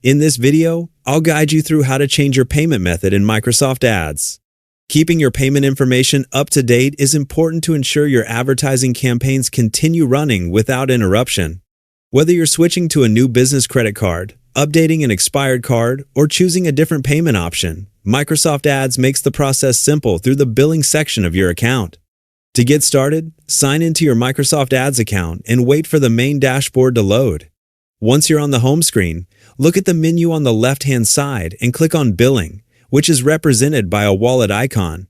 In this video, I'll guide you through how to change your payment method in Microsoft Ads. Keeping your payment information up to date is important to ensure your advertising campaigns continue running without interruption. Whether you're switching to a new business credit card, updating an expired card, or choosing a different payment option, Microsoft Ads makes the process simple through the billing section of your account. To get started, sign into your Microsoft Ads account and wait for the main dashboard to load. Once you're on the home screen, look at the menu on the left-hand side and click on Billing, which is represented by a wallet icon.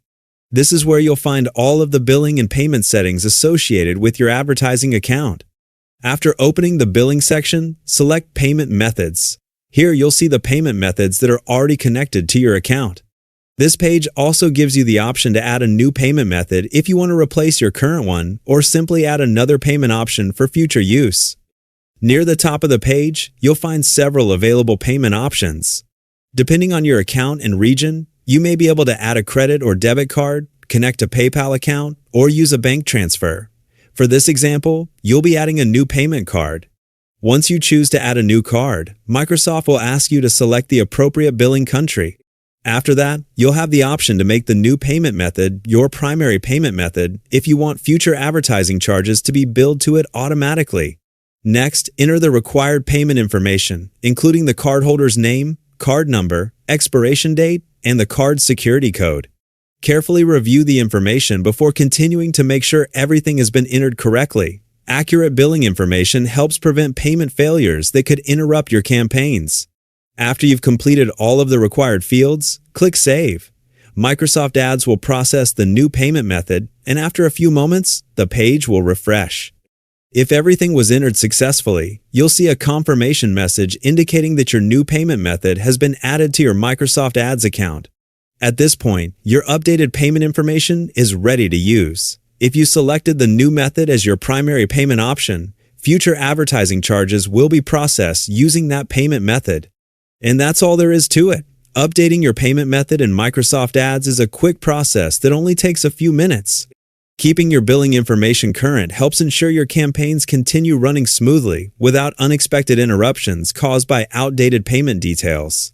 This is where you'll find all of the billing and payment settings associated with your advertising account. After opening the billing section, select Payment Methods. Here you'll see the payment methods that are already connected to your account. This page also gives you the option to add a new payment method if you want to replace your current one or simply add another payment option for future use. Near the top of the page, you'll find several available payment options. Depending on your account and region, you may be able to add a credit or debit card, connect a PayPal account, or use a bank transfer. For this example, you'll be adding a new payment card. Once you choose to add a new card, Microsoft will ask you to select the appropriate billing country. After that, you'll have the option to make the new payment method your primary payment method if you want future advertising charges to be billed to it automatically. Next, enter the required payment information, including the cardholder's name, card number, expiration date, and the card's security code. Carefully review the information before continuing to make sure everything has been entered correctly. Accurate billing information helps prevent payment failures that could interrupt your campaigns. After you've completed all of the required fields, click Save. Microsoft Ads will process the new payment method, and after a few moments, the page will refresh. If everything was entered successfully, you'll see a confirmation message indicating that your new payment method has been added to your Microsoft Ads account. At this point, your updated payment information is ready to use. If you selected the new method as your primary payment option, future advertising charges will be processed using that payment method. And that's all there is to it. Updating your payment method in Microsoft Ads is a quick process that only takes a few minutes. Keeping your billing information current helps ensure your campaigns continue running smoothly without unexpected interruptions caused by outdated payment details.